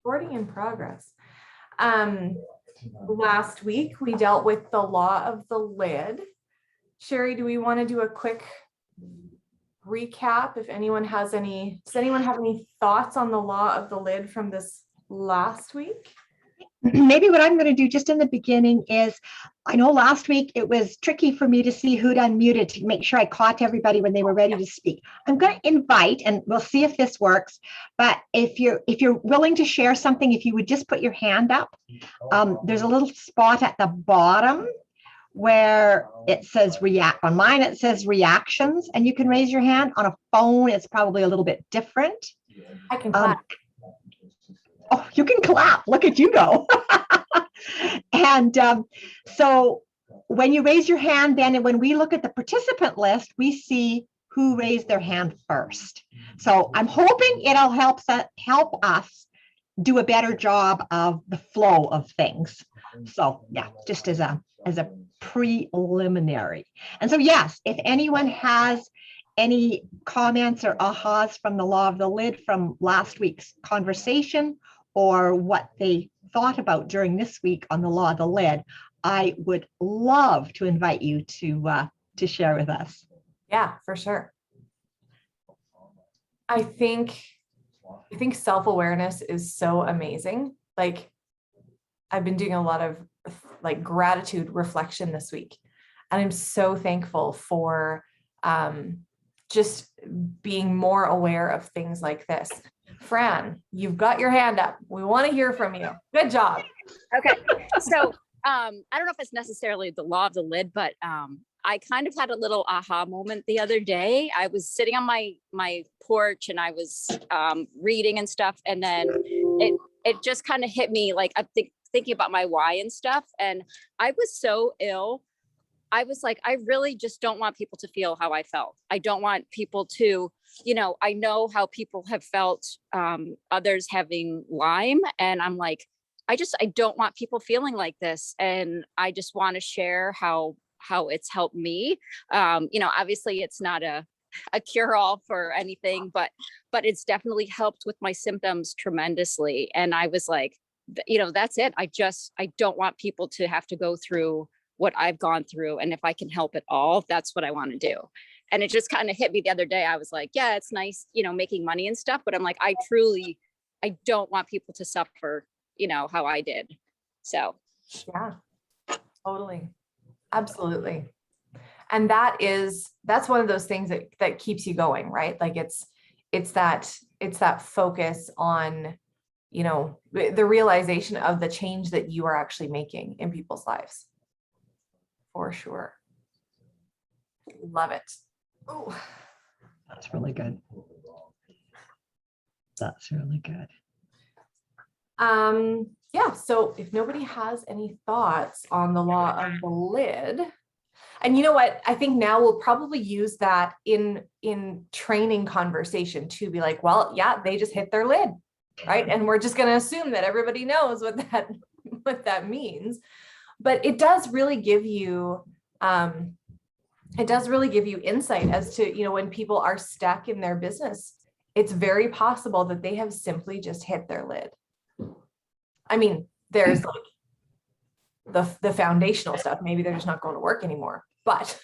Recording in progress. Last week we dealt with the law of the lid. Sherry, do we want to do a quick recap? If anyone has any, does anyone have any thoughts on the law of the lid from this last week? Maybe what I'm going to do just in the beginning is, I know last week it was tricky for me to see who'd unmuted to make sure I caught everybody when they were ready to speak. I'm going to invite, and we'll see if this works. But if you're willing to share something, if you would just put your hand up. There's a little spot at the bottom where it says react. On mine, it says reactions, and you can raise your hand. On a phone, it's probably a little bit different. I can clap. Oh, you can clap. Look at you go. And so when you raise your hand, then when we look at the participant list, we see who raised their hand first. So I'm hoping it'll help us do a better job of the flow of things. So yeah, just as a preliminary. And so yes, if anyone has any comments or ahas from the law of the lid from last week's conversation, or what they thought about during this week on the law of the lid, I would love to invite you to share with us. Yeah, for sure. I think self-awareness is so amazing. Like, I've been doing a lot of like gratitude reflection this week, and I'm so thankful for just being more aware of things like this. Fran, you've got your hand up. We want to hear from you. Good job. Okay. So I don't know if it's necessarily the law of the lid, but I kind of had a little aha moment the other day. I was sitting on my porch and I was reading and stuff. And then it just kind of hit me, like I'm thinking about my why and stuff. And I was so ill. I was like, I really just don't want people to feel how I felt. I don't want people to, I know how people have felt, others having Lyme. And I'm like, I don't want people feeling like this. And I just want to share how it's helped me. Obviously it's not a cure all for anything, but it's definitely helped with my symptoms tremendously. And I was like, that's it. I don't want people to have to go through what I've gone through. And if I can help at all, that's what I want to do. And it just kind of hit me the other day. I was like, yeah, it's nice, making money and stuff, but I'm like, I don't want people to suffer, how I did. So. Yeah, totally. Absolutely. And that's one of those things that keeps you going, right? Like it's that focus on, the realization of the change that you are actually making in people's lives. For sure. Love it. Oh, that's really good. That's really good. Yeah, so if nobody has any thoughts on the law of the lid, and you know what, I think now we'll probably use that in training conversation to be like, well, yeah, they just hit their lid, right? And we're just going to assume that everybody knows what that means. But it does really give you insight as to, when people are stuck in their business, it's very possible that they have simply just hit their lid. I mean, there's like the foundational stuff. Maybe they're just not going to work anymore, but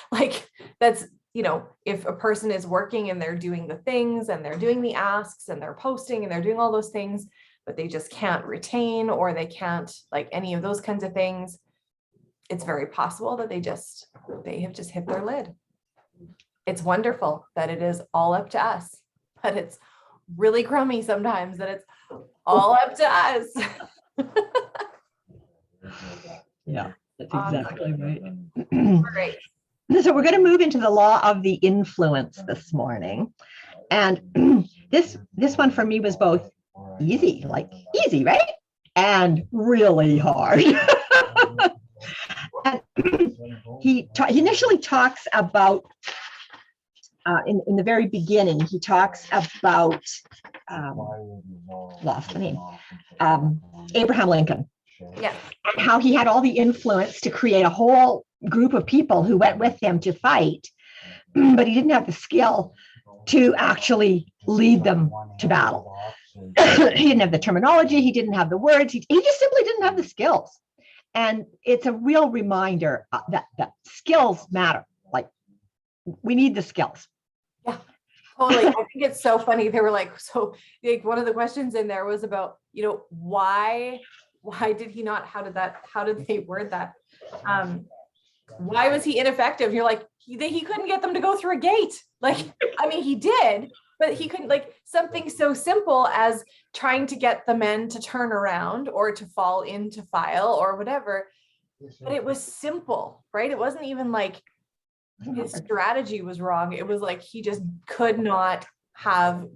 like that's, if a person is working and they're doing the things and they're doing the asks and they're posting and they're doing all those things, but they just can't retain, or they can't like any of those kinds of things, it's very possible that they have just hit their lid. It's wonderful that it is all up to us, but it's really crummy sometimes that it's all up to us. Yeah, that's exactly right. Great. So we're going to move into the law of the influence this morning. And this one for me was both easy, right? And really hard. And he initially talks about, in the very beginning, he talks about, lost the name, Abraham Lincoln. Yeah. And how he had all the influence to create a whole group of people who went with him to fight, but he didn't have the skill to actually lead them to battle. he didn't have the terminology, he didn't have the words, he just simply didn't have the skills. And it's a real reminder that skills matter. Like, we need the skills. Yeah, totally. I think it's so funny. They were like, so like one of the questions in there was about, why did he not, how did they word that? Why was he ineffective? You're like, he couldn't get them to go through a gate. Like, I mean, he did, but he couldn't, like, something so simple as trying to get the men to turn around or to fall into file or whatever. But it was simple, right? It wasn't even like his strategy was wrong. It was like he just could not have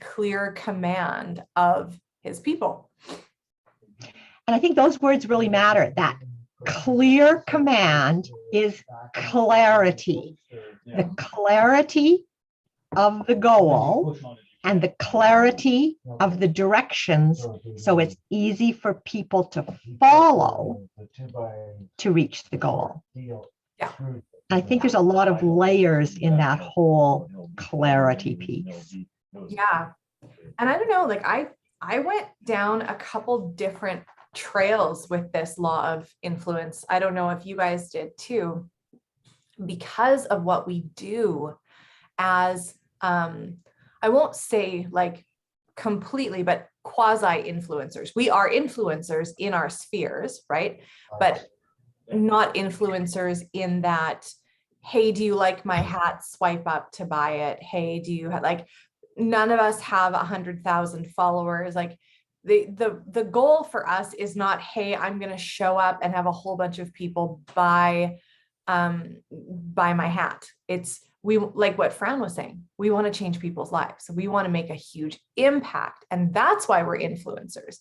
clear command of his people. And I think those words really matter. That clear command is clarity. The clarity of the goal and the clarity of the directions, so it's easy for people to follow to reach the goal. Yeah. I think there's a lot of layers in that whole clarity piece. Yeah. And I don't know, like I went down a couple different trails with this law of influence. I don't know if you guys did too, because of what we do as, I won't say like completely, but quasi influencers. We are influencers in our spheres, right? But not influencers in that, hey, do you like my hat? Swipe up to buy it. Hey, do you like, none of us have 100,000 followers. Like the goal for us is not, hey, I'm going to show up and have a whole bunch of people buy my hat. It's, we, like what Fran was saying, we want to change people's lives. So we want to make a huge impact. And that's why we're influencers.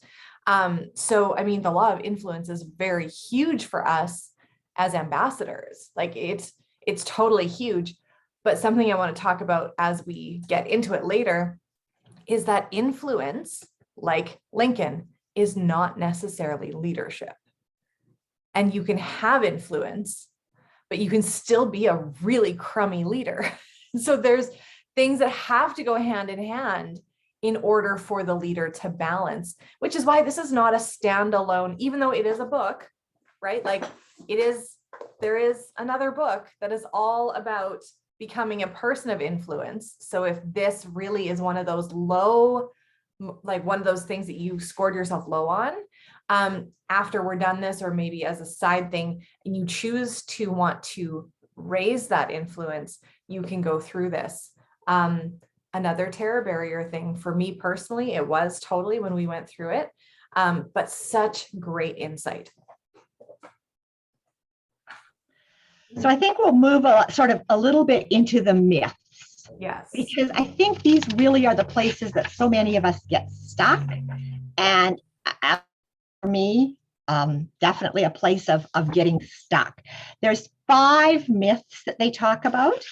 So, I mean, the law of influence is very huge for us as ambassadors. Like it's totally huge. But something I want to talk about as we get into it later is that influence, like Lincoln, is not necessarily leadership. And you can have influence, but you can still be a really crummy leader. So there's things that have to go hand in hand in order for the leader to balance, which is why this is not a standalone, even though it is a book, right? Like there is another book that is all about becoming a person of influence. So if this really is one of those low, like one of those things that you scored yourself low on, after we're done this, or maybe as a side thing, and you choose to want to raise that influence, you can go through this. Another terror barrier thing for me personally, it was totally when we went through it, but such great insight. So I think we'll move a little bit into the myths. Yes. Because I think these really are the places that so many of us get stuck. And for me, definitely a place of getting stuck. There's 5 myths that they talk about.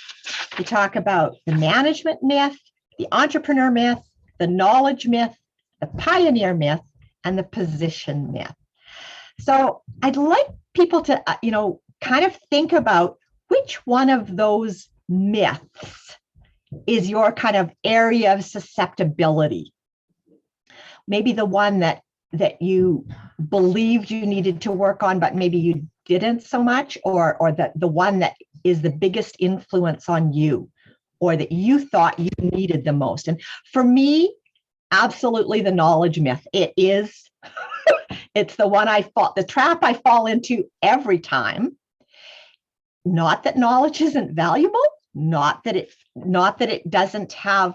They talk about the management myth, the entrepreneur myth, the knowledge myth, the pioneer myth, and the position myth. So I'd like people to, kind of think about which one of those myths is your kind of area of susceptibility. Maybe the one that you believed you needed to work on, but maybe you didn't so much, or the one that is the biggest influence on you, or that you thought you needed the most. And for me, absolutely the knowledge myth. It is, it's the one the trap I fall into every time. Not that knowledge isn't valuable, not that it doesn't have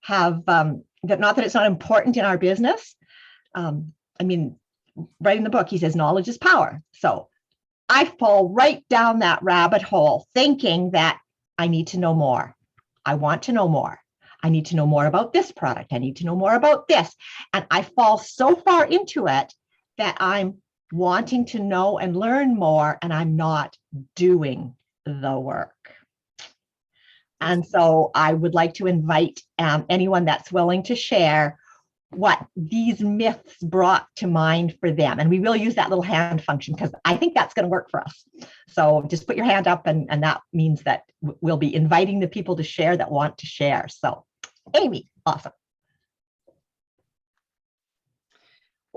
not that it's not important in our business. I mean, right in the book, he says knowledge is power. So I fall right down that rabbit hole thinking that I need to know more. I want to know more. I need to know more about this product. I need to know more about this. And I fall so far into it that I'm wanting to know and learn more, and I'm not doing the work. And so I would like to invite anyone that's willing to share what these myths brought to mind for them. And we will use that little hand function because I think that's going to work for us. So just put your hand up, and that means that we'll be inviting the people to share that want to share. So Amy, awesome.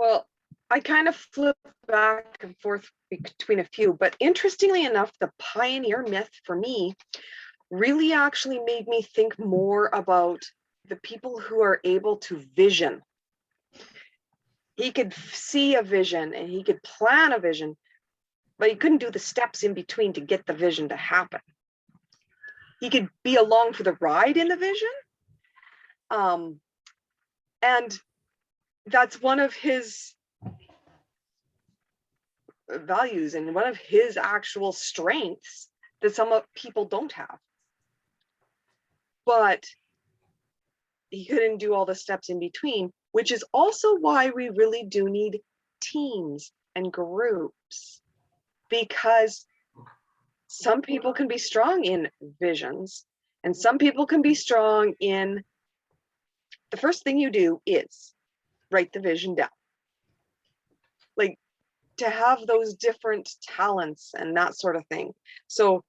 Well, I kind of flip back and forth between a few, but interestingly enough, the pioneer myth for me really actually made me think more about the people who are able to vision. He could see a vision and he could plan a vision, but he couldn't do the steps in between to get the vision to happen. He could be along for the ride in the vision. And that's one of his values and one of his actual strengths that some people don't have. But he couldn't do all the steps in between, which is also why we really do need teams and groups, because some people can be strong in visions and some people can be strong in the first thing you do is write the vision down. Like, to have those different talents and that sort of thing. So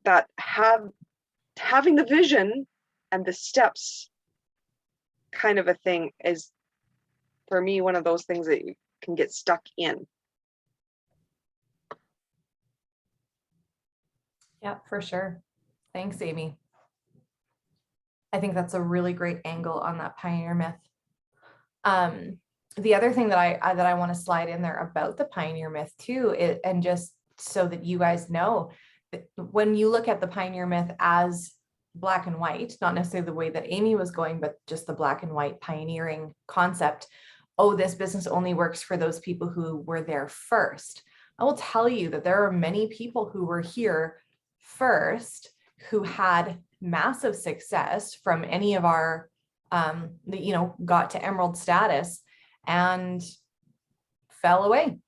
that having the vision and the steps kind of a thing is, for me, one of those things that you can get stuck in. Yeah, for sure. Thanks, Amy. I think that's a really great angle on that pioneer myth. The other thing that I want to slide in there about the pioneer myth too, and just so that you guys know, that when you look at the pioneer myth as black and white, not necessarily the way that Amy was going, but just the black and white pioneering concept. Oh, this business only works for those people who were there first. I will tell you that there are many people who were here first who had massive success from any of our, got to emerald status and fell away.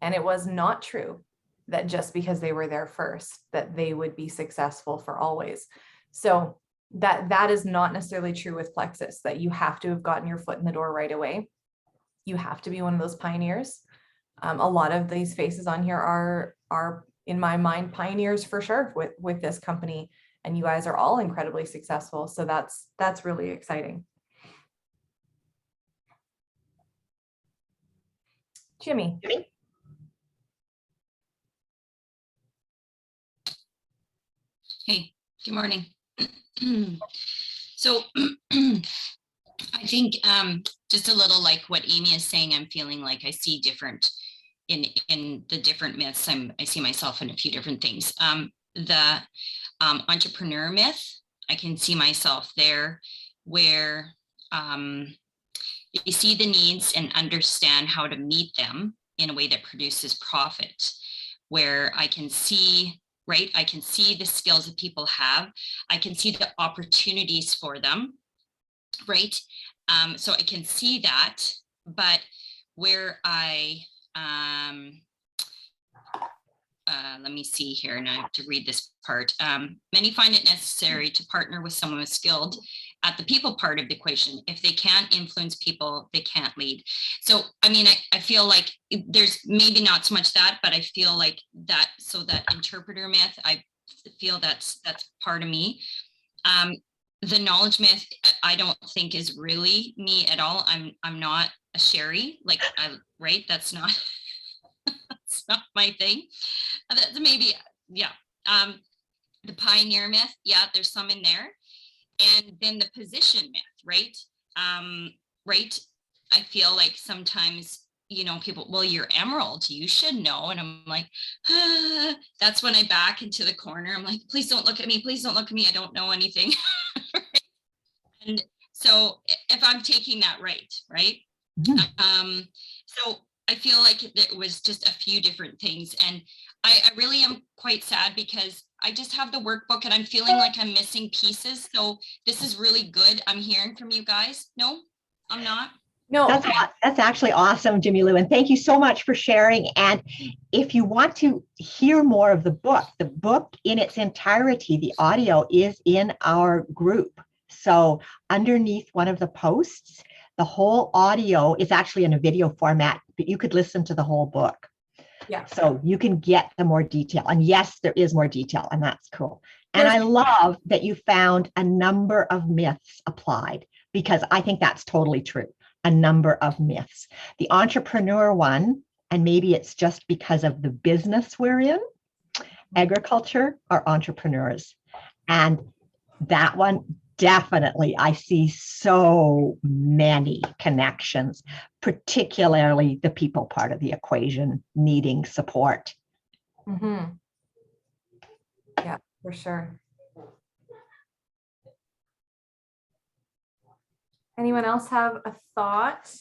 And it was not true that just because they were there first, that they would be successful for always. So that is not necessarily true with Plexus, that you have to have gotten your foot in the door right away. You have to be one of those pioneers. A lot of these faces on here are in my mind pioneers for sure with this company, and you guys are all incredibly successful. So that's really exciting. Jimmy. Hey, good morning. So I think just a little like what Amy is saying, I'm feeling like I see different in the different myths. I see myself in a few different things. The entrepreneur myth, I can see myself there, where you see the needs and understand how to meet them in a way that produces profit, where I can see, right? I can see the skills that people have. I can see the opportunities for them, right? So I can see that, but where let me see here, and I have to read this part. Many find it necessary to partner with someone who's skilled at the people part of the equation. If they can't influence people, they can't lead. So, I mean, I feel like there's maybe not so much that, but I feel like that, so that interpreter myth, I feel that's part of me. The knowledge myth, I don't think is really me at all. I'm not a Sherry, like, right? That's not, that's not my thing. That's maybe, yeah. The pioneer myth, yeah, there's some in there. And then the position myth, right? Right. I feel like sometimes, people, well, you're emerald, you should know. And I'm like, that's when I back into the corner. I'm like, please don't look at me. Please don't look at me. I don't know anything. And so if I'm taking that right. Mm-hmm. So I feel like it was just a few different things. And I really am quite sad because I just have the workbook and I'm feeling like I'm missing pieces. So this is really good. I'm hearing from you guys. No, I'm not. No, that's actually awesome, Jimmy Lou. And thank you so much for sharing. And if you want to hear more of the book in its entirety, the audio is in our group. So underneath one of the posts, the whole audio is actually in a video format, but you could listen to the whole book. Yeah. So you can get the more detail. And yes, there is more detail, and that's cool. And I love that you found a number of myths applied, because I think that's totally true. a number of myths. The entrepreneur one, and maybe it's just because of the business we're in, agriculture are entrepreneurs. And that one, definitely, I see so many connections, particularly the people part of the equation needing support. Mm-hmm. Yeah, for sure. Anyone else have a thought?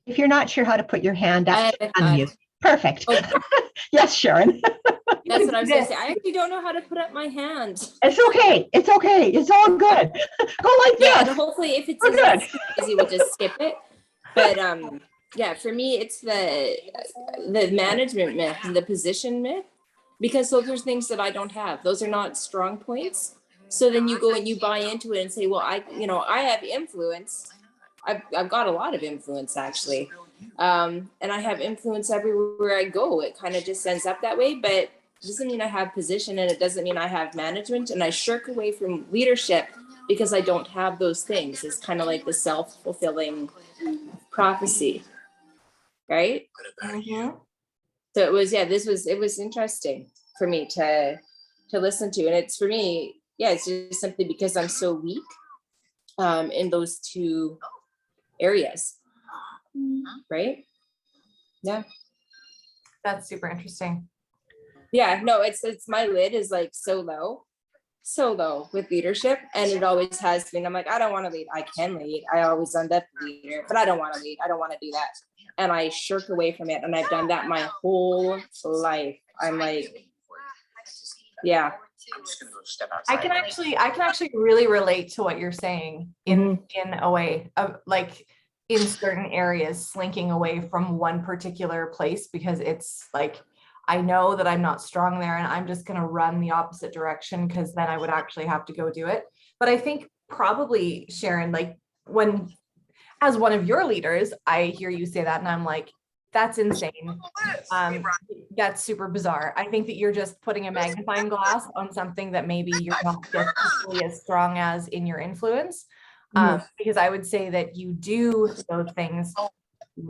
If you're not sure how to put your hand I up, have unmute. Perfect. Oh. Yes, Sharon. That's what I was gonna say. I actually don't know how to put up my hand. It's okay. It's okay. It's all good. Go like Yeah, and this. hopefully if it's We're good. easy, we'll just skip it. But yeah, for me, it's the management myth and the position myth, because those are things that I don't have. Those are not strong points. So then you go and you buy into it and say, well, I have influence. I've got a lot of influence actually. And I have influence everywhere I go. It kind of just ends up that way, but it doesn't mean I have position, and it doesn't mean I have management, and I shirk away from leadership because I don't have those things. It's kind of like the self-fulfilling prophecy, right? Mm-hmm. So it was interesting for me to listen to. And it's for me, yeah, it's just simply because I'm so weak in those two areas. Right? Yeah. That's super interesting. Yeah, no, it's my lid is like so low with leadership, and it always has been. I'm like, I don't want to lead. I can lead. I always end up leader, but I don't want to lead. I don't want to do that. And I shirk away from it. And I've done that my whole life. I'm like, yeah. I can actually really relate to what you're saying in a way of like in certain areas, slinking away from one particular place because it's like, I know that I'm not strong there and I'm just going to run the opposite direction because then I would actually have to go do it. But I think probably, Sharon, like when, as one of your leaders, I hear you say that and I'm like, that's insane. That's super bizarre. I think that you're just putting a magnifying glass on something that maybe you're not just equally as strong as in your influence. Because I would say that you do those things.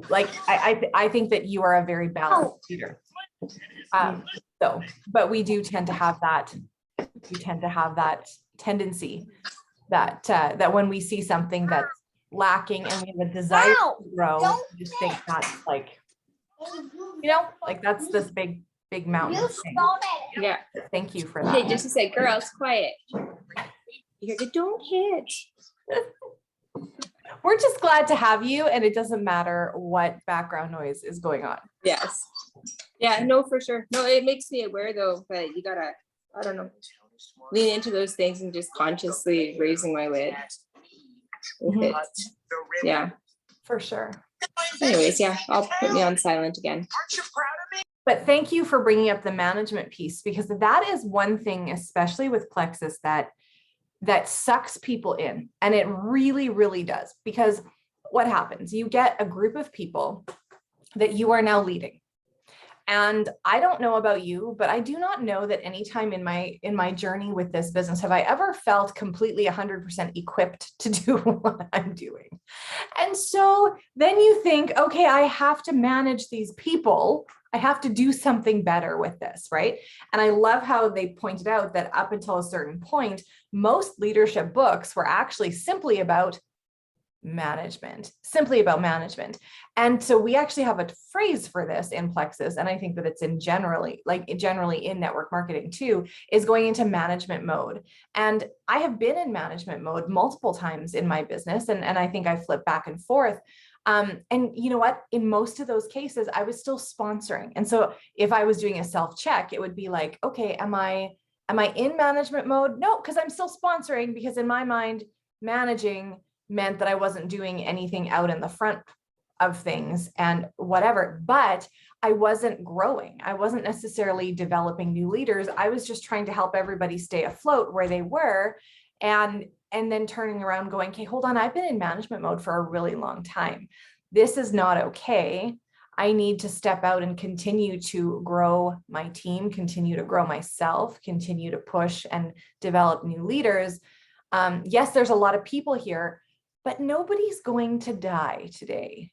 Like I think that you are a very balanced leader. But we do tend to have that. We tend to have that tendency that that when we see something that's lacking and we have a desire to grow, we just think that's like, like that's this big mountain thing. Yeah. Thank you for that. Hey, just to say, girls, quiet. You don't hit. We're just glad to have you, and it doesn't matter what background noise is going on. Yes. Yeah, no, for sure. No, it makes me aware though, but you gotta, I don't know, lean into those things and just consciously raising my lid. Yeah. For sure. Anyways, yeah, I'll put me on silent again. But thank you for bringing up the management piece, because that is one thing, especially with Plexus, that sucks people in. And it really, really does. Because what happens? You get a group of people that you are now leading. And I don't know about you, but I do not know that any time in my journey with this business have I ever felt completely 100% equipped to do what I'm doing. And so then you think, okay, I have to manage these people. I have to do something better with this, right? And I love how they pointed out that up until a certain point, most leadership books were actually simply about management. And so we actually have a phrase for this in Plexus, and I think that it's generally in network marketing too, is going into management mode. And I have been in management mode multiple times in my business, and I think I flip back and forth. And you know what? In most of those cases, I was still sponsoring. And so if I was doing a self-check, it would be like, okay, am I in management mode? No, because I'm still sponsoring, because in my mind, managing meant that I wasn't doing anything out in the front of things and whatever, but I wasn't growing. I wasn't necessarily developing new leaders. I was just trying to help everybody stay afloat where they were. And then turning around going, okay, hold on, I've been in management mode for a really long time. This is not okay. I need to step out and continue to grow my team, continue to grow myself, continue to push and develop new leaders. Yes, there's a lot of people here, but nobody's going to die today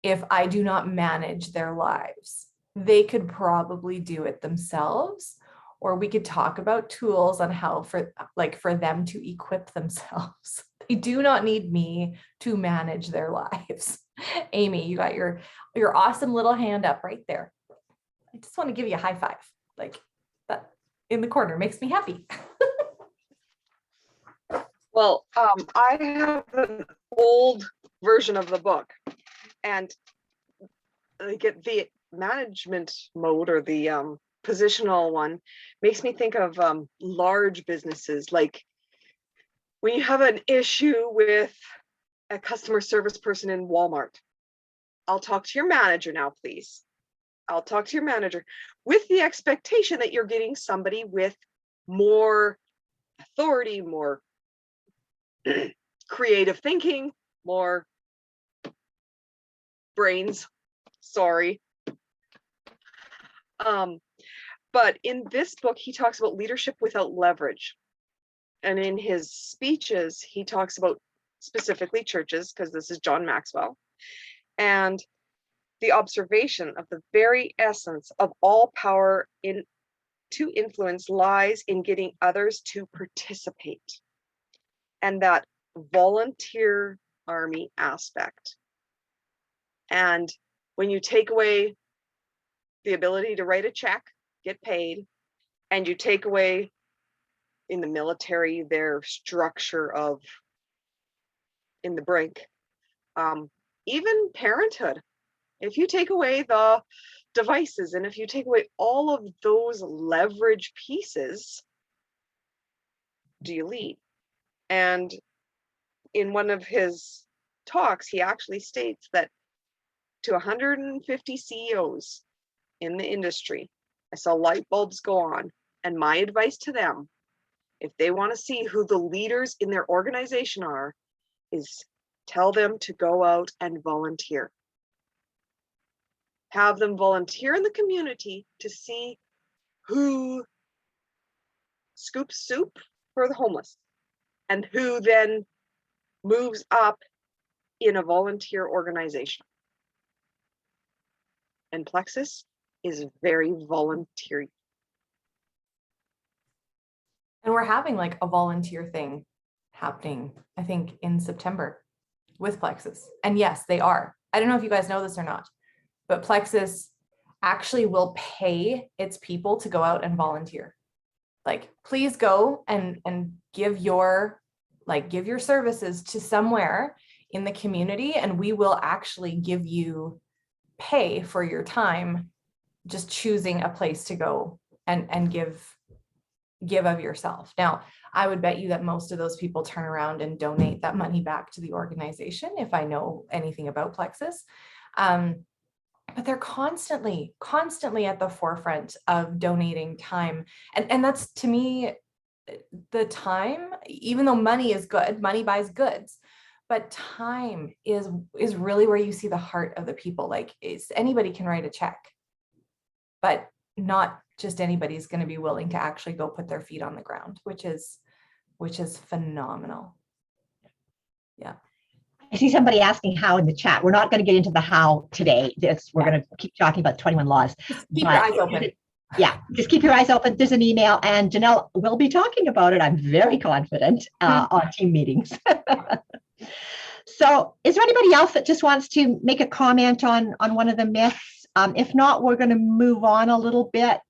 if I do not manage their lives. They could probably do it themselves, or we could talk about tools on how for them to equip themselves. They do not need me to manage their lives. Amy, you got your awesome little hand up right there. I just want to give you a high five. Like that in the corner makes me happy. Well, I have an old version of the book, and the management mode, or the positional one, makes me think of large businesses. Like when you have an issue with a customer service person in Walmart, I'll talk to your manager now, please. I'll talk to your manager, with the expectation that you're getting somebody with more authority, more creative thinking, more brains. Sorry. But in this book, he talks about leadership without leverage. And in his speeches, he talks about specifically churches, because this is John Maxwell, and the observation of the very essence of all power to influence lies in getting others to participate, and that volunteer army aspect. And when you take away the ability to write a check, get paid, and you take away in the military their structure of in the brink, even parenthood, if you take away the devices and if you take away all of those leverage pieces, do you lead? And in one of his talks, he actually states that to 150 CEOs in the industry, I saw light bulbs go on. And my advice to them, if they want to see who the leaders in their organization are, is tell them to go out and volunteer. Have them volunteer in the community to see who scoops soup for the homeless and who then moves up in a volunteer organization. And Plexus is very volunteer. And we're having like a volunteer thing happening, I think, in September with Plexus. And yes, they are. I don't know if you guys know this or not, but Plexus actually will pay its people to go out and volunteer. Like, please go and give your services to somewhere in the community, and we will actually give you pay for your time just choosing a place to go and give of yourself. Now, I would bet you that most of those people turn around and donate that money back to the organization, if I know anything about Plexus. But they're constantly at the forefront of donating time. And that's, to me, the time, even though money is good, money buys goods, but time is really where you see the heart of the people. Like, anybody can write a check, but not just anybody's going to be willing to actually go put their feet on the ground, which is phenomenal. Yeah. I see somebody asking how in the chat. We're not going to get into the how today. We're going to keep talking about 21 laws. Just keep your eyes open. Yeah, just keep your eyes open. There's an email, and Janelle will be talking about it, I'm very confident, on team meetings. So is there anybody else that just wants to make a comment on one of the myths? If not, we're going to move on a little bit.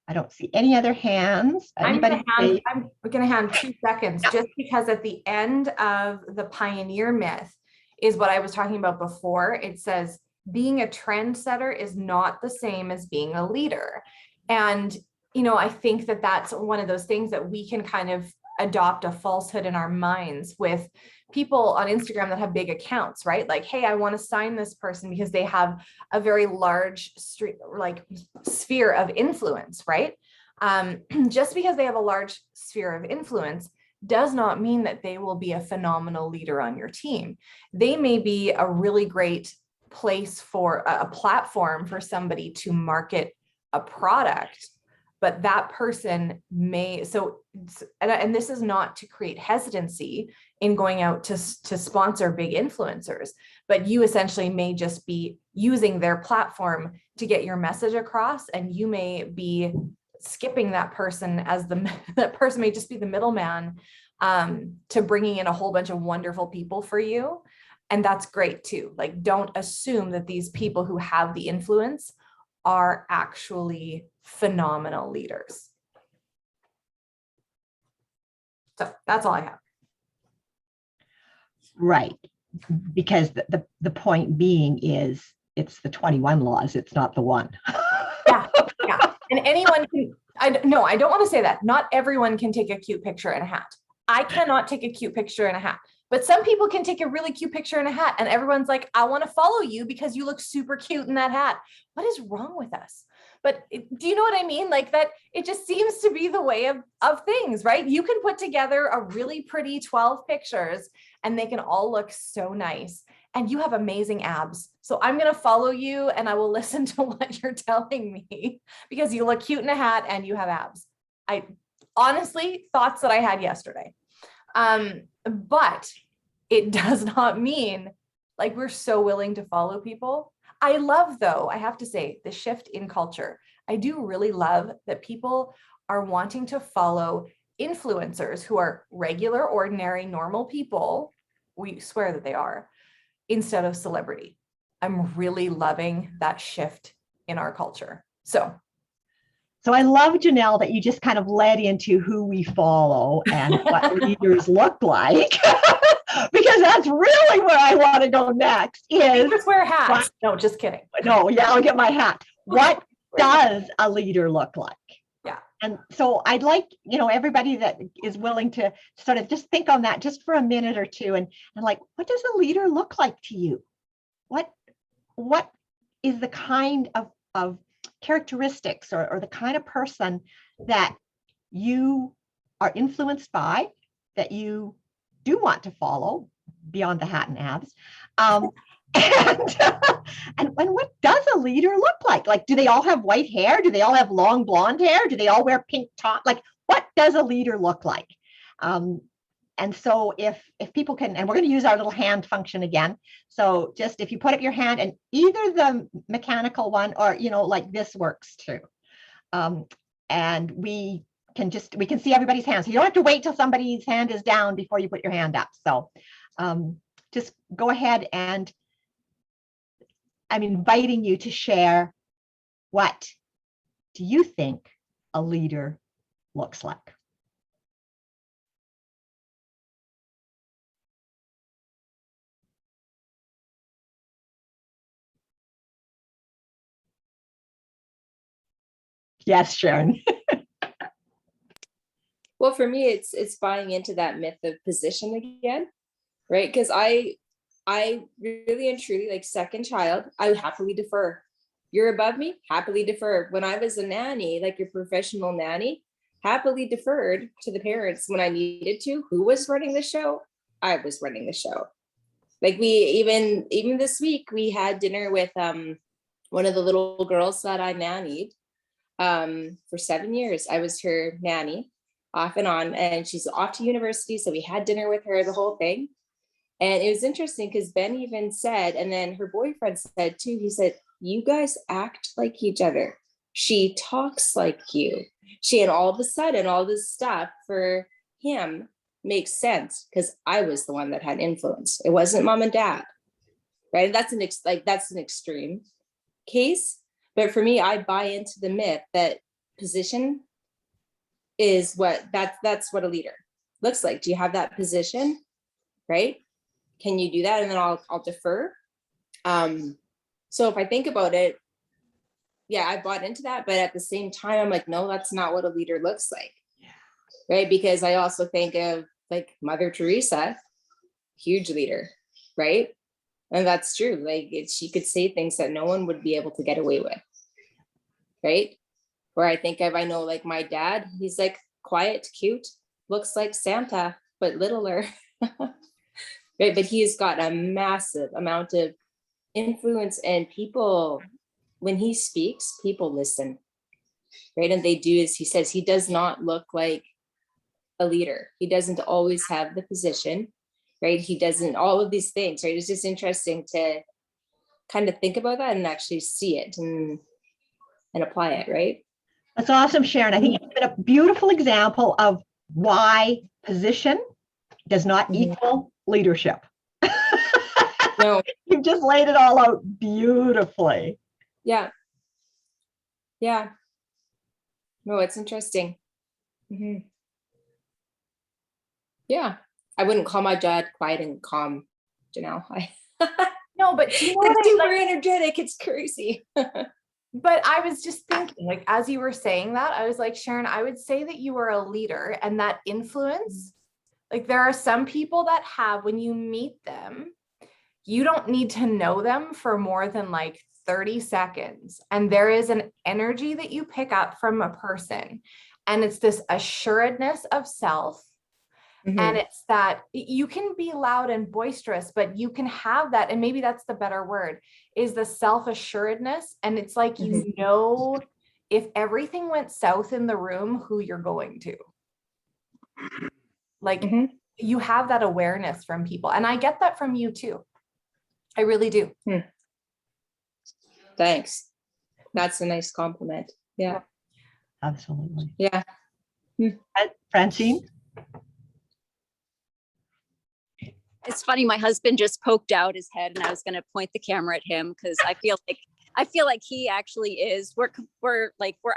I don't see any other hands. I'm going to hand 2 seconds, just because at the end of the pioneer myth is what I was talking about before. It says, being a trendsetter is not the same as being a leader. And, I think that that's one of those things that we can kind of adopt a falsehood in our minds with people on Instagram that have big accounts, right? Like, hey, I want to sign this person because they have a very large sphere of influence, right? Just because they have a large sphere of influence does not mean that they will be a phenomenal leader on your team. They may be a really great place for a platform for somebody to market a product, but that person may, and this is not to create hesitancy in going out to sponsor big influencers, but you essentially may just be using their platform to get your message across, and you may be skipping that person as that person may just be the middleman to bringing in a whole bunch of wonderful people for you. And that's great too. Like, don't assume that these people who have the influence are actually phenomenal leaders. So that's all I have. Right. Because the point being is it's the 21 laws, it's not the one. Yeah. And anyone can, I don't want to say that. Not everyone can take a cute picture in a hat. I cannot take a cute picture in a hat, but some people can take a really cute picture in a hat, and everyone's like, I want to follow you because you look super cute in that hat. What is wrong with us? But do you know what I mean? Like, that it just seems to be the way of things, right? You can put together a really pretty 12 pictures and they can all look so nice, and you have amazing abs. So I'm going to follow you and I will listen to what you're telling me because you look cute in a hat and you have abs. I honestly, thoughts that I had yesterday. But it does not mean like we're so willing to follow people. I love, though, I have to say, the shift in culture. I do really love that people are wanting to follow influencers who are regular, ordinary, normal people. We swear that they are, instead of celebrity. I'm really loving that shift in our culture. So I love, Janelle, that you just kind of led into who we follow and what leaders look like, because that's really where I want to go next. Is just wear hats. No, just kidding. No, yeah, I'll get my hat. What does a leader look like? Yeah. And so I'd like, everybody that is willing to sort of just think on that just for a minute or two, and like, what does a leader look like to you? What is the kind of characteristics or the kind of person that you are influenced by, that you do want to follow beyond the hat and abs? And what does a leader look like? Like, do they all have white hair? Do they all have long blonde hair? Do they all wear pink top? Like, what does a leader look like? And so if people can, and we're going to use our little hand function again. So just if you put up your hand, and either the mechanical one or, like this works too. And we can see everybody's hands. So you don't have to wait till somebody's hand is down before you put your hand up. So just go ahead, and I'm inviting you to share, what do you think a leader looks like? Yes, Sharon. Well, for me, it's buying into that myth of position again, right? Because I really and truly, like, second child, I would happily defer. You're above me, happily defer. When I was a nanny, like your professional nanny, happily deferred to the parents when I needed to. Who was running the show? I was running the show. Like, we even this week, we had dinner with one of the little girls that I nannied for 7 years. I was her nanny off and on, and she's off to university. So we had dinner with her, the whole thing. And it was interesting because Ben even said, and then her boyfriend said too, he said, you guys act like each other. She talks like you. And all of a sudden, all this stuff for him makes sense because I was the one that had influence. It wasn't mom and dad, right? That's an extreme case. But for me, I buy into the myth that position is that's what a leader looks like. Do you have that position, right? Can you do that? And then I'll defer. So if I think about it, yeah, I bought into that, but at the same time, I'm like, no, that's not what a leader looks like, right? Because I also think of like Mother Teresa, huge leader, right? And that's true. Like, she could say things that no one would be able to get away with, right? Where I know like my dad, he's like quiet, cute, looks like Santa, but littler. Right? But he's got a massive amount of influence, and people, when he speaks, people listen, right? And they do, as he says, he does not look like a leader. He doesn't always have the position, right? He doesn't, all of these things, right? It's just interesting to kind of think about that and actually see it and apply it, right? That's awesome, Sharon. I think it's been a beautiful example of why position does not Mhm. equal leadership. No, You've just laid it all out beautifully. yeah. Yeah. No, it's interesting. Mhm. Yeah. I wouldn't call my dad quiet and calm, Janelle. No, but do you know Like what I super like? energetic. It's crazy. But I was just thinking, like, as you were saying that, I was like, Sharon, I would say that you are a leader, and that influence, like, there are some people that have, when you meet them, you don't need to know them for more than like 30 seconds. And there is an energy that you pick up from a person. And it's this assuredness of self. And Mhm. it's that you can be loud and boisterous, but you can have that. And maybe that's the better word, is the self-assuredness. And it's like, you know, if everything went south in the room, who you're going to. Like, Mhm. you have that awareness from people. And I get that from you too. I really do. Thanks. That's a nice compliment. Yeah. Absolutely. Yeah. Francine? It's funny, my husband just poked out his head and I was going to point the camera at him because I feel like he actually is, we're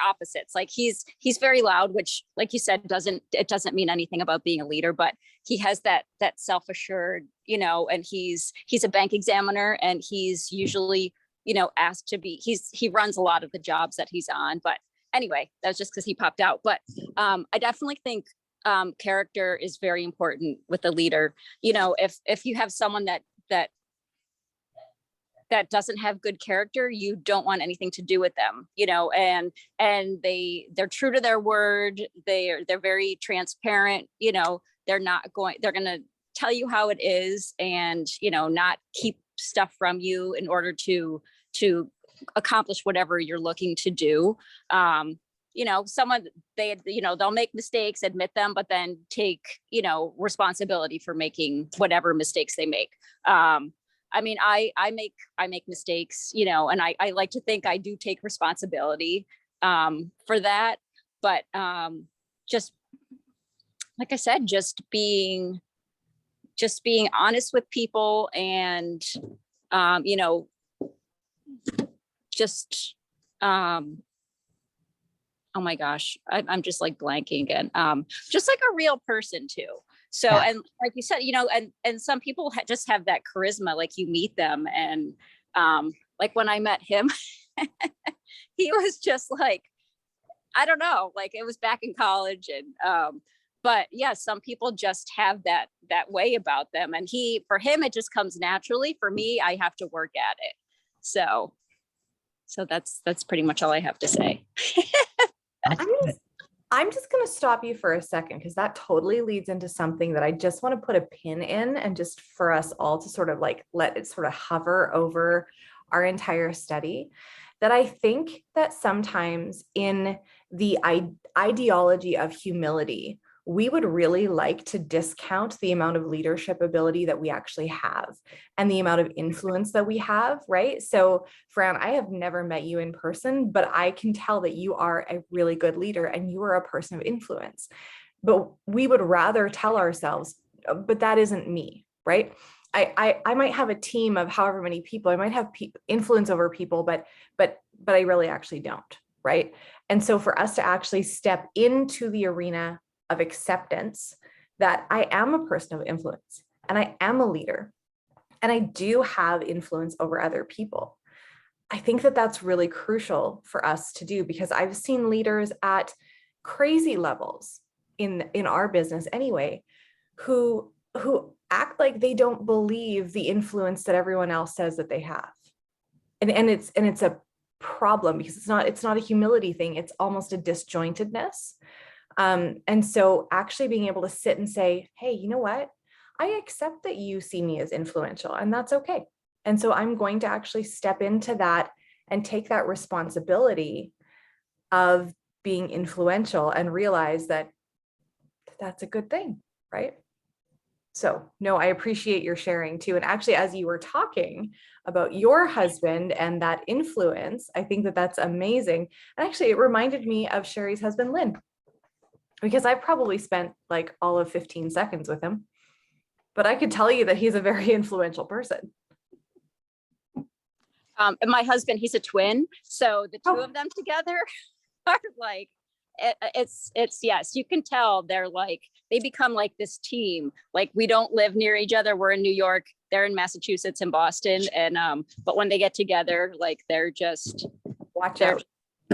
opposites. Like he's very loud, which, like you said, doesn't mean anything about being a leader, but he has that self-assured, you know, and he's a bank examiner, and he's usually, you know, asked to be, he runs a lot of the jobs that he's on. But anyway, that's just because he popped out. But I definitely think character is very important with a leader. You know, if you have someone that doesn't have good character, you don't want anything to do with them, you know, and they're true to their word. They're very transparent, you know, they're going to tell you how it is, and, you know, not keep stuff from you in order to accomplish whatever you're looking to do. You know, they'll make mistakes, admit them, but then take, you know, responsibility for making whatever mistakes they make. I mean, I make mistakes, you know, and I like to think I do take responsibility for that. But just like I said, just being honest with people, and you know, just oh my gosh, I'm just like blanking again. Just like a real person too. So, Yeah. and like you said, you know, and some people just have that charisma, like you meet them, and like when I met him, he was just like, I don't know, like it was back in college, and but yeah, some people just have that way about them, and for him it just comes naturally. For me, I have to work at it. So that's pretty much all I have to say. I'm just going to stop you for a second, because that totally leads into something that I just want to put a pin in, and just for us all to sort of like let it sort of hover over our entire study. That I think that sometimes in the ideology of humility, we would really like to discount the amount of leadership ability that we actually have and the amount of influence that we have, right? So, Fran, I have never met you in person, but I can tell that you are a really good leader and you are a person of influence. But we would rather tell ourselves, but that isn't me, right? I might have a team of however many people, I might have influence over people, but I really actually don't, right? And so for us to actually step into the arena of acceptance that I am a person of influence and I am a leader and I do have influence over other people, I think that that's really crucial for us to do, because I've seen leaders at crazy levels in our business anyway, who act like they don't believe the influence that everyone else says that they have. And it's a problem, because it's not a humility thing. It's almost a disjointedness. And so actually being able to sit and say, hey, you know what? I accept that you see me as influential, and that's okay. And so I'm going to actually step into that and take that responsibility of being influential and realize that that's a good thing, right? So no, I appreciate your sharing too. And actually, as you were talking about your husband and that influence, I think that that's amazing. And actually, it reminded me of Sherry's husband, Lynn, because I've probably spent like all of 15 seconds with him, but I could tell you that he's a very influential person. And my husband, he's a twin. So the two Oh. of them together are like, it's yes, you can tell they're like, they become like this team. Like we don't live near each other. We're in New York, they're in Massachusetts and Boston. And, but when they get together, like they're just, Watch out.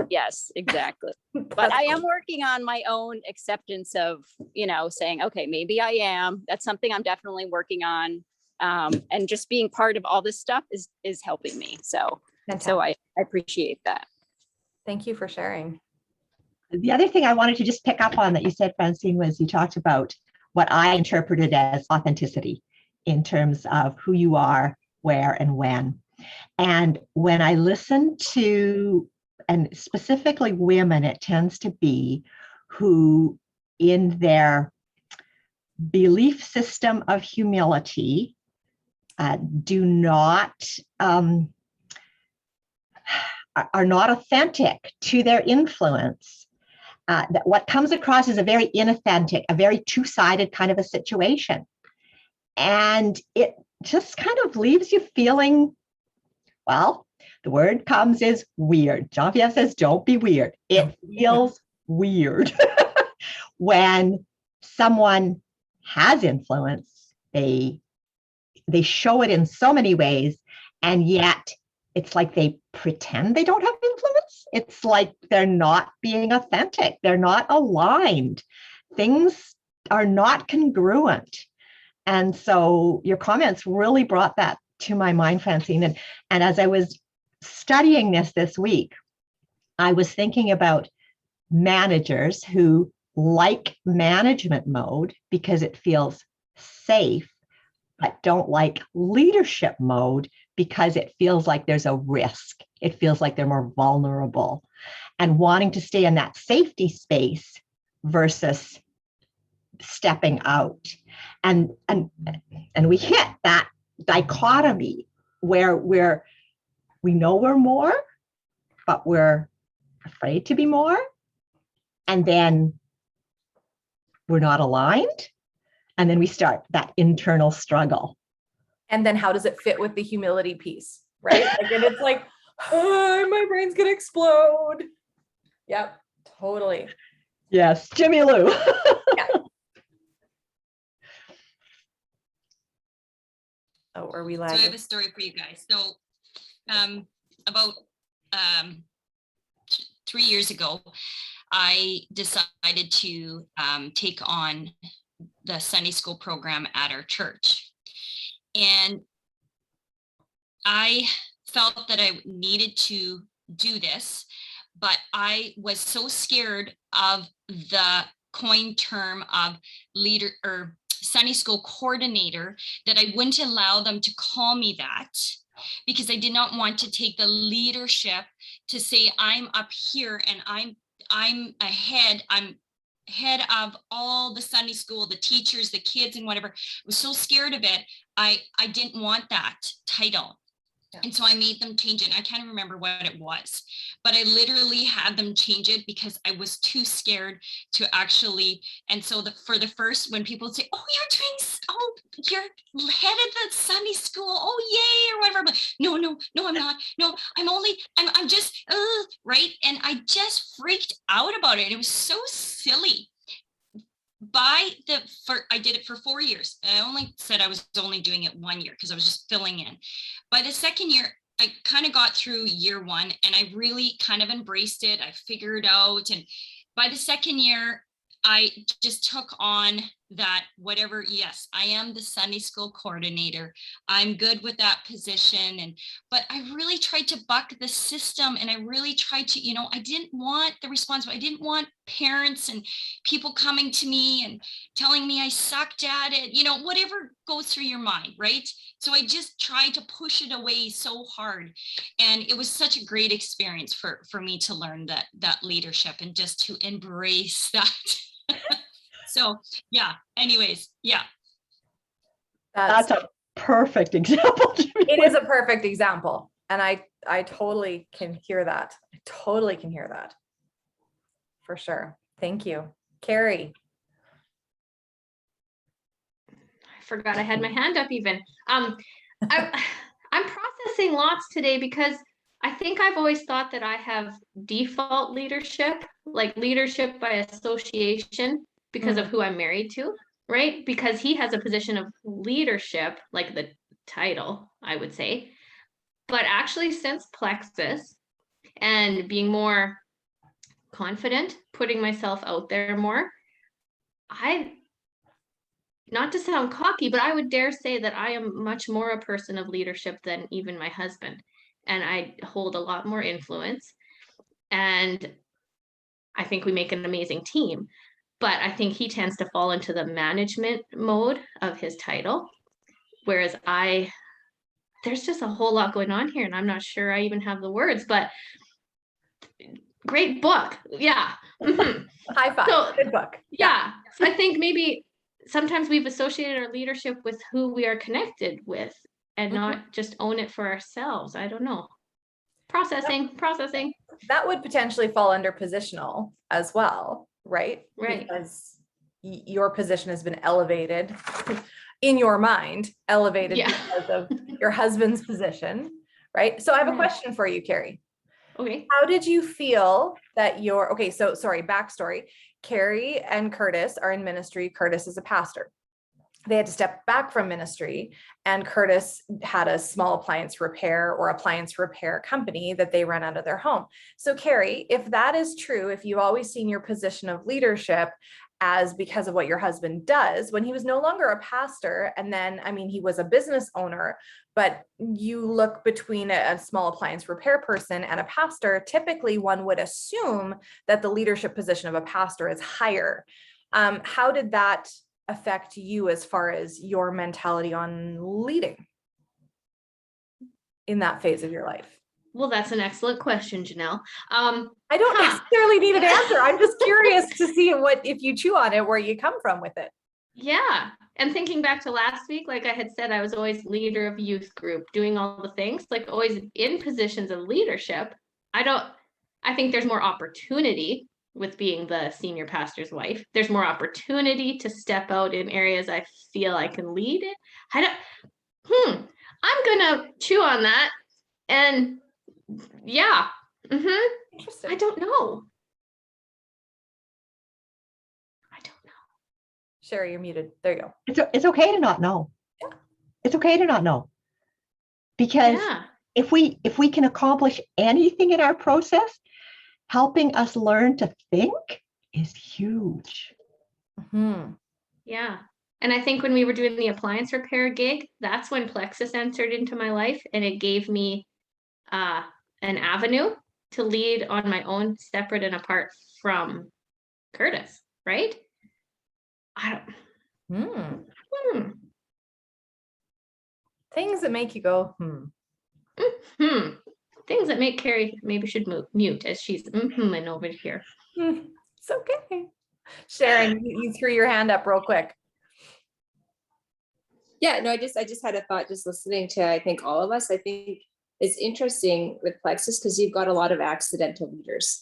yes, exactly. But I am working on my own acceptance of, you know, saying, okay, maybe I am. That's something I'm definitely working on. And just being part of all this stuff is helping me. So I appreciate that. Thank you for sharing. The other thing I wanted to just pick up on that you said, Francine, was you talked about what I interpreted as authenticity in terms of who you are, where, and when. And when I listen to, and specifically women, it tends to be who in their belief system of humility do not, are not authentic to their influence. That what comes across is a very inauthentic, a very two-sided kind of a situation. And it just kind of leaves you feeling, well, the word comes is weird. Jean-Pierre says, don't be weird. It feels weird when someone has influence. They show it in so many ways, and yet it's like they pretend they don't have influence. It's like they're not being authentic. They're not aligned. Things are not congruent. And so your comments really brought that to my mind, Francine. And as I was studying this week, I was thinking about managers who like management mode because it feels safe, but don't like leadership mode because it feels like there's a risk. It feels like they're more vulnerable and wanting to stay in that safety space versus stepping out. And we hit that dichotomy where we know we're more, but we're afraid to be more. And then we're not aligned. And then we start that internal struggle. And then how does it fit with the humility piece, right? Like, and it's like, oh, my brain's gonna explode. Yep, totally. Yes, Jimmy Lou. Yeah. Oh, are we lagging? So I have a story for you guys. So about 3 years ago, I decided to take on the Sunday school program at our church. And I felt that I needed to do this, but I was so scared of the coined term of leader or Sunday school coordinator that I wouldn't allow them to call me that, because I did not want to take the leadership to say I'm up here and I'm head of all the Sunday school, the teachers, the kids, and whatever. I was so scared of it. I didn't want that title. Yeah. And so I made them change it. I can't remember what it was, but I literally had them change it because I was too scared to actually. And so for the first, when people say, oh, you're head of the Sunday school, oh, yay, or whatever. I'm like, no, I'm not. No, I'm just, right. And I just freaked out about it. It was so silly. I did it for 4 years. I only said I was only doing it 1 year because I was just filling in. By the second year, I kind of got through year one and I really kind of embraced it. I figured out. And by the second year, I just took on that whatever, yes, I am the Sunday school coordinator. I'm good with that position. But I really tried to buck the system, and I really tried to, I didn't want the response. I didn't want parents and people coming to me and telling me I sucked at it, whatever goes through your mind, right? So I just tried to push it away so hard. And it was such a great experience for me to learn that leadership and just to embrace that. So yeah, anyways, yeah. That's a perfect example. It is a perfect example. And I totally can hear that. I totally can hear that. For sure. Thank you. Carrie. I forgot I had my hand up even. I'm processing lots today because I think I've always thought that I have default leadership, like leadership by association because of who I'm married to, right? Because he has a position of leadership, like the title, I would say. But actually, since Plexus and being more confident, putting myself out there more, not to sound cocky, but I would dare say that I am much more a person of leadership than even my husband. And I hold a lot more influence. And I think we make an amazing team. But I think he tends to fall into the management mode of his title. Whereas there's just a whole lot going on here. And I'm not sure I even have the words, but great book. Yeah. High five. So, good book. Yeah. So I think maybe sometimes we've associated our leadership with who we are connected with and not just own it for ourselves. I don't know. Processing. That would potentially fall under positional as well, right? Right. Because your position has been elevated in your mind, because of your husband's position, right? So I have a question for you, Carrie. Okay. How did you feel that backstory. Carrie and Curtis are in ministry. Curtis is a pastor. They had to step back from ministry, and Curtis had a small appliance repair company that they ran out of their home. So Carrie, if that is true, if you've always seen your position of leadership as because of what your husband does, when he was no longer a pastor, and then, he was a business owner, but you look between a small appliance repair person and a pastor, typically one would assume that the leadership position of a pastor is higher. How did that affect you as far as your mentality on leading in that phase of your life? Well, that's an excellent question, Janelle. I don't necessarily need an answer. I'm just curious to see if you chew on it, where you come from with it. Yeah. And thinking back to last week, like I had said, I was always leader of youth group, doing all the things, like always in positions of leadership. I think there's more opportunity with being the senior pastor's wife. There's more opportunity to step out in areas I feel I can lead it. I'm gonna chew on that. And yeah. Interesting. I don't know. Sherry, you're muted. There you go. It's okay to not know. It's okay to not know. Because if we can accomplish anything in our process, helping us learn to think is huge. Yeah. And I think when we were doing the appliance repair gig, that's when Plexus entered into my life, and it gave me an avenue to lead on my own, separate and apart from Curtis, right? Things that make you go, Things that make Carrie maybe should mute as she's and over here. It's okay. Sharon, you threw your hand up real quick. Yeah, no, I just had a thought just listening to, I think all of us. I think it's interesting with Plexus because you've got a lot of accidental leaders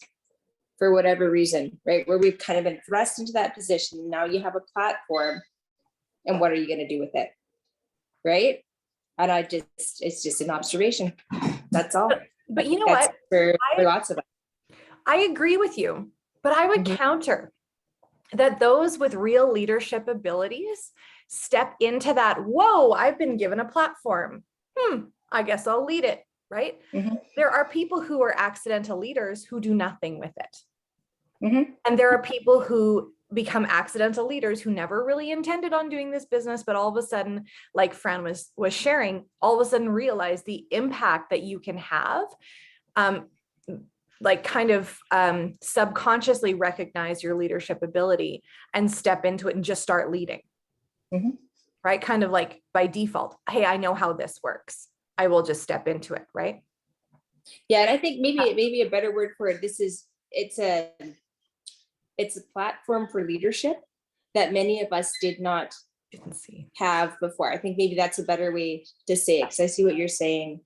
for whatever reason, right? Where we've kind of been thrust into that position. Now you have a platform, and what are you going to do with it? Right? And it's just an observation. That's all. But you know what? For lots of us. I agree with you, but I would counter that those with real leadership abilities step into that, whoa, I've been given a platform. I guess I'll lead it, right? There are people who are accidental leaders who do nothing with it. And there are people who become accidental leaders who never really intended on doing this business, but all of a sudden, like Fran was sharing, all of a sudden realize the impact that you can have, like kind of subconsciously recognize your leadership ability and step into it and just start leading. Mhm. Right? Kind of like by default, hey, I know how this works. I will just step into it, right? Yeah, and I think maybe a better word for it, it's a platform for leadership that many of us did not Didn't see. have before. I think maybe that's a better way to say it, because I see what you're saying.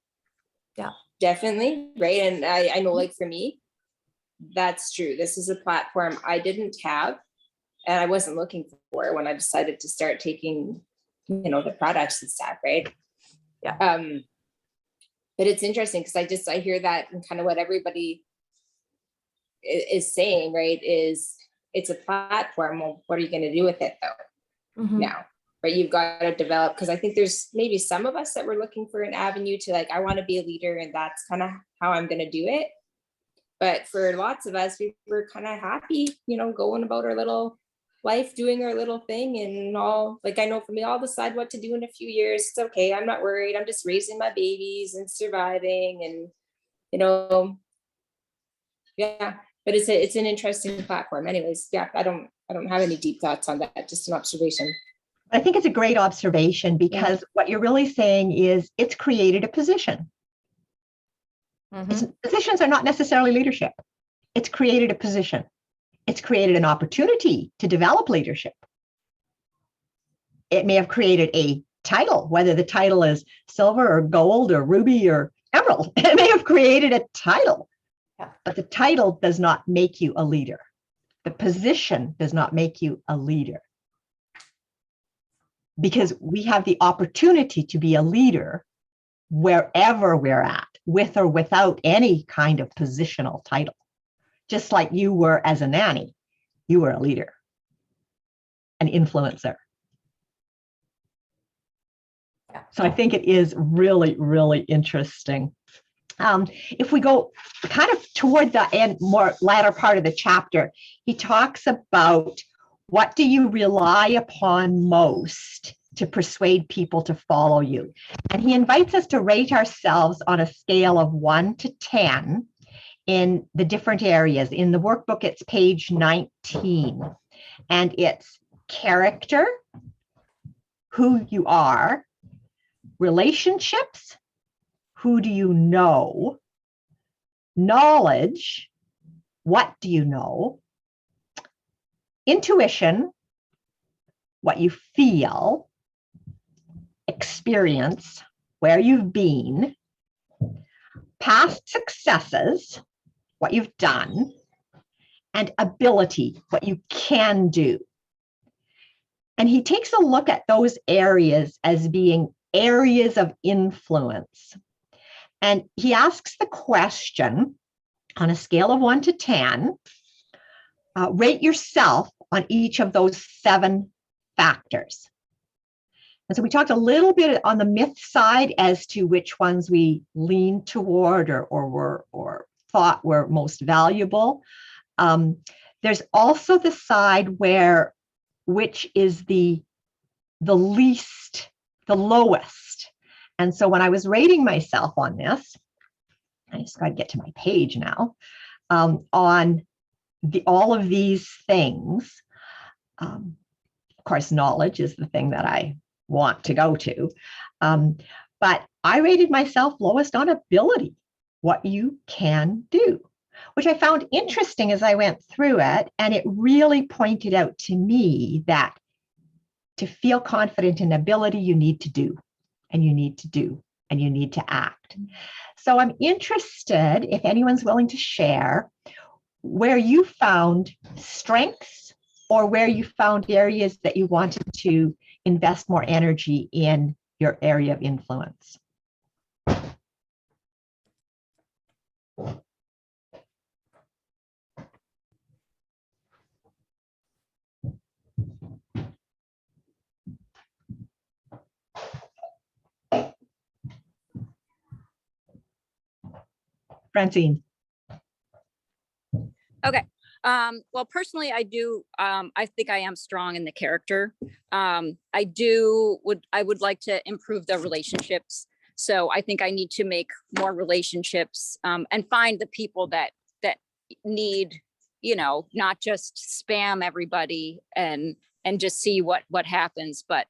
Yeah. Definitely, right? And I know, like, for me, that's true. This is a platform I didn't have, and I wasn't looking for when I decided to start taking, the products and stuff, right? Yeah. But it's interesting because I hear that, and kind of what everybody is saying, right? Is it's a platform. Well, what are you going to do with it though? Mhm. Now, right? You've got to develop, because I think there's maybe some of us that were looking for an avenue to, like, I want to be a leader, and that's kind of how I'm going to do it. But for lots of us, we were kind of happy, going about our little life, doing our little thing, and all. Like, I know for me, I'll decide what to do in a few years. It's okay. I'm not worried. I'm just raising my babies and surviving, and yeah. But it's an interesting platform. Anyways, yeah. I don't have any deep thoughts on that. Just an observation. I think it's a great observation, because what you're really saying is it's created a position. Mhm. Positions are not necessarily leadership. It's created a position. It's created an opportunity to develop leadership. It may have created a title, whether the title is silver or gold or ruby or emerald. It may have created a title, but the title does not make you a leader. The position does not make you a leader. Because we have the opportunity to be a leader wherever we're at, with or without any kind of positional title. Just like you were as a nanny, you were a leader, an influencer. So I think it is really, really interesting. If we go kind of toward the end, more latter part of the chapter, he talks about, what do you rely upon most to persuade people to follow you? And he invites us to rate ourselves on a scale of 1 to 10 in the different areas. In the workbook, it's page 19, and it's character, who you are, relationships, who do you know, knowledge, what do you know, intuition, what you feel, experience, where you've been, past successes, what you've done, and ability, what you can do. And he takes a look at those areas as being areas of influence. And he asks the question, on a scale of 1 to 10, rate yourself on each of those 7 factors. And so we talked a little bit on the myth side as to which ones we leaned toward or thought were most valuable. There's also the side which is the least, the lowest. And so when I was rating myself on this, I just got to get to my page now, on all of these things. Of course, knowledge is the thing that I want to go to. But I rated myself lowest on ability, what you can do, which I found interesting as I went through it. And it really pointed out to me that to feel confident in ability, you need to do, and you need to do, and you need to act. So I'm interested if anyone's willing to share where you found strengths, or where you found areas that you wanted to invest more energy in your area of influence. Francine. Okay. Well, personally, I do. I think I am strong in the character. I would like to improve the relationships. So I think I need to make more relationships, and find the people that need, not just spam everybody and just see what happens, but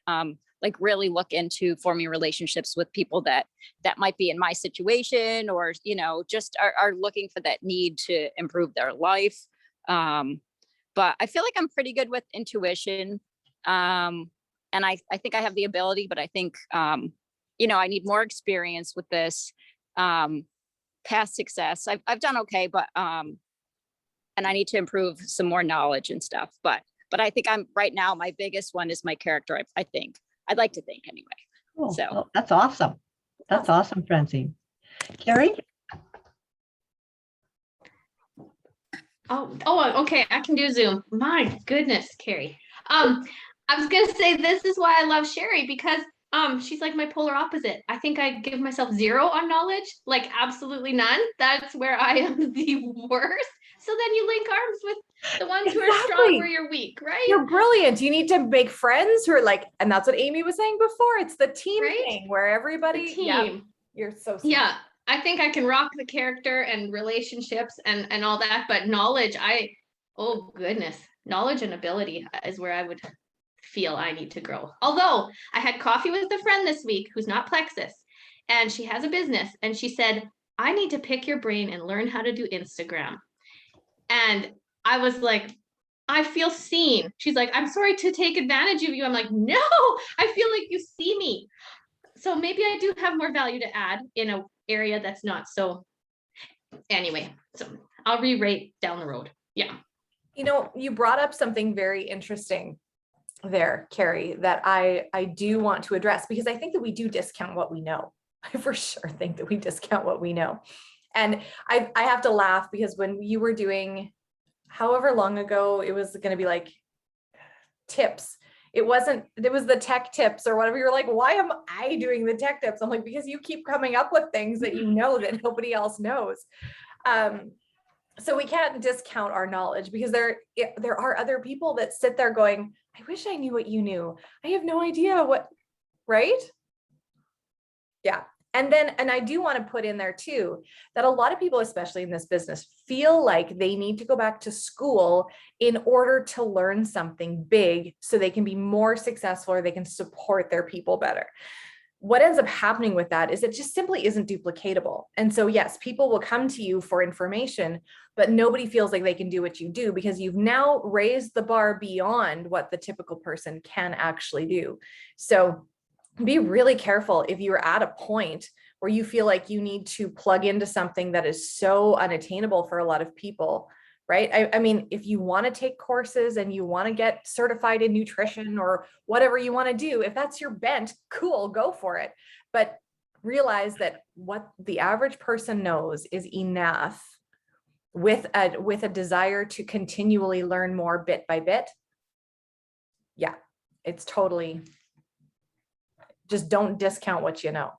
like really look into forming relationships with people that might be in my situation, or just are looking for that need to improve their life. But I feel like I'm pretty good with intuition. And I think I have the ability, but I think, I need more experience with this, past success. I've done okay, but, and I need to improve some more knowledge and stuff, but I think I'm right now, my biggest one is my character. I think I'd like to think anyway. Cool. So. Well, that's awesome. That's awesome, Francine. Carrie? Oh, okay. I can do Zoom. My goodness, Carrie. I was gonna say this is why I love Sherry, because she's like my polar opposite. I think I give myself 0 on knowledge, like absolutely none. That's where I am the worst. So then you link arms with the ones who are strong where you're weak, right? You're brilliant. You need to make friends who are like, and that's what Amy was saying before. It's the team thing where everybody, the team. Yeah, you're so smart. Yeah. I think I can rock the character and relationships and all that, but knowledge, oh goodness, knowledge and ability is where I would feel I need to grow. Although I had coffee with a friend this week who's not Plexus, and she has a business, and she said, I need to pick your brain and learn how to do Instagram. And I was like, I feel seen. She's like, I'm sorry to take advantage of you. I'm like, no, I feel like you see me. So maybe I do have more value to add in an area that's not so. Anyway, so I'll re-rate down the road. Yeah. You brought up something very interesting there, Carrie, that I do want to address, because I think that we do discount what we know. I for sure think that we discount what we know. And I have to laugh, because when you were doing, however long ago, it was going to be like tips. It was the tech tips or whatever. You're like, why am I doing the tech tips? I'm like, because you keep coming up with things that that nobody else knows. So we can't discount our knowledge, because there are other people that sit there going, I wish I knew what you knew. I have no idea what, right? Yeah. And I do want to put in there too, that a lot of people, especially in this business, feel like they need to go back to school in order to learn something big so they can be more successful or they can support their people better. What ends up happening with that is it just simply isn't duplicatable. And so yes, people will come to you for information, but nobody feels like they can do what you do, because you've now raised the bar beyond what the typical person can actually do. So be really careful if you're at a point where you feel like you need to plug into something that is so unattainable for a lot of people, right? I mean, if you want to take courses and you want to get certified in nutrition or whatever you want to do, if that's your bent, cool, go for it. But realize that what the average person knows is enough, with a desire to continually learn more bit by bit. Yeah, it's totally, just don't discount what you know.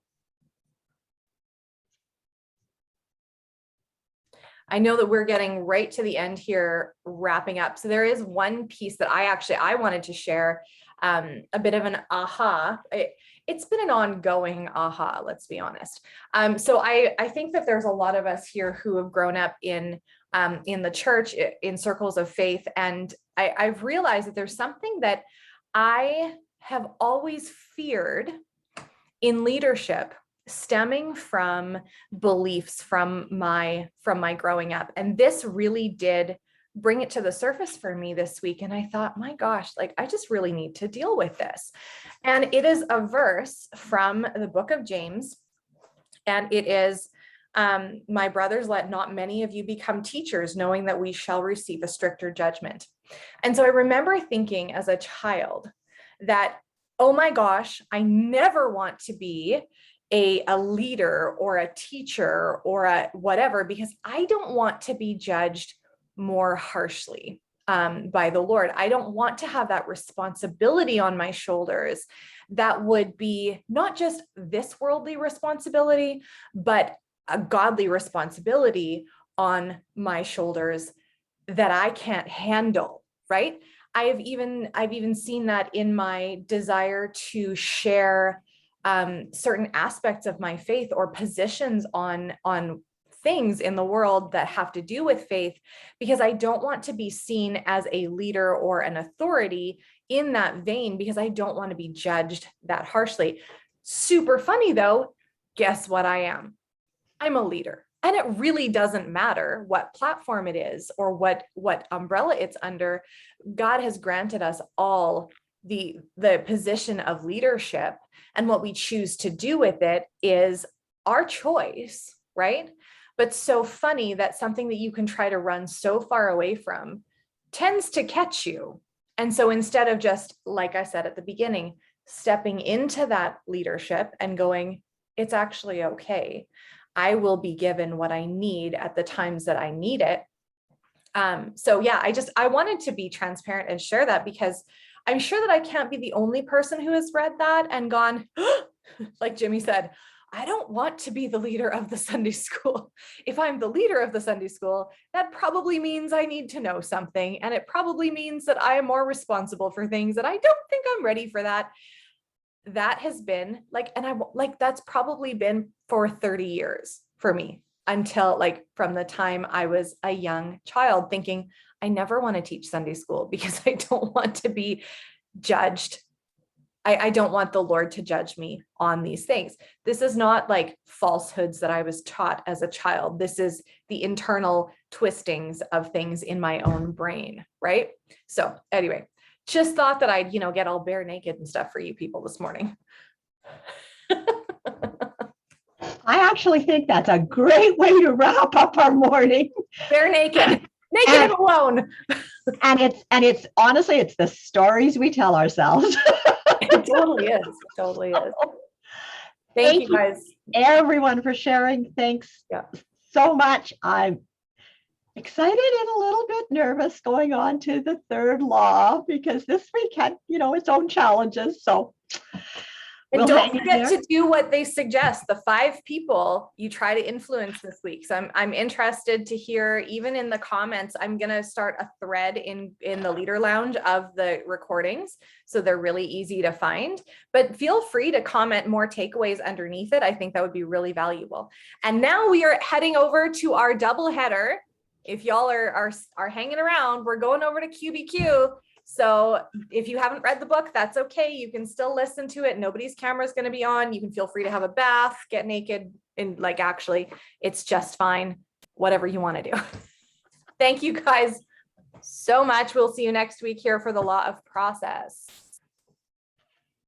I know that we're getting right to the end here, wrapping up. So there is one piece that I wanted to share, a bit of an aha. It's been an ongoing aha, let's be honest. So I think that there's a lot of us here who have grown up in the church, in circles of faith. And I've realized that there's something that I have always feared in leadership, stemming from beliefs from my growing up. And this really did bring it to the surface for me this week. And I thought, my gosh, like, I just really need to deal with this. And it is a verse from the book of James. And it is, my brothers, let not many of you become teachers, knowing that we shall receive a stricter judgment. And so I remember thinking as a child that, oh my gosh, I never want to be a leader or a teacher or a whatever, because I don't want to be judged more harshly by the Lord. I don't want to have that responsibility on my shoulders that would be not just this worldly responsibility, but a godly responsibility on my shoulders that I can't handle, right? I've even seen that in my desire to share certain aspects of my faith or positions on things in the world that have to do with faith, because I don't want to be seen as a leader or an authority in that vein, because I don't want to be judged that harshly. Super funny though, guess what I am? I'm a leader. And it really doesn't matter what platform it is or what umbrella it's under. God has granted us all the position of leadership, and what we choose to do with it is our choice, right? But so funny that something that you can try to run so far away from tends to catch you. And so instead of just, like I said at the beginning, stepping into that leadership and going, it's actually okay, I will be given what I need at the times that I need it. So yeah, I wanted to be transparent and share that, because I'm sure that I can't be the only person who has read that and gone, like Jimmy said, I don't want to be the leader of the Sunday school. If I'm the leader of the Sunday school, that probably means I need to know something. And it probably means that I am more responsible for things that I don't think I'm ready for that. That has been like, and I like, that's probably been for 30 years for me, until like from the time I was a young child, thinking I never want to teach Sunday school because I don't want to be judged. I don't want the Lord to judge me on these things. This is not like falsehoods that I was taught as a child. This is the internal twistings of things in my own brain, right? So anyway, just thought that I'd, get all bare naked and stuff for you people this morning. I actually think that's a great way to wrap up our morning. Bare naked and alone. And it's honestly, it's the stories we tell ourselves. It totally is. It totally is. Thank you guys. Everyone for sharing. Thanks so much. I'm excited and a little bit nervous going on to the third law, because this week had, its own challenges. So and don't forget to do what they suggest. The 5 people you try to influence this week. So I'm interested to hear, even in the comments. I'm going to start a thread in the Leader Lounge of the recordings, so they're really easy to find. But feel free to comment more takeaways underneath it. I think that would be really valuable. And now we are heading over to our double header. If y'all are hanging around, we're going over to QBQ. So if you haven't read the book, that's okay. You can still listen to it. Nobody's camera is going to be on. You can feel free to have a bath, get naked, and actually, it's just fine. Whatever you want to do. Thank you guys so much. We'll see you next week here for the Law of Process.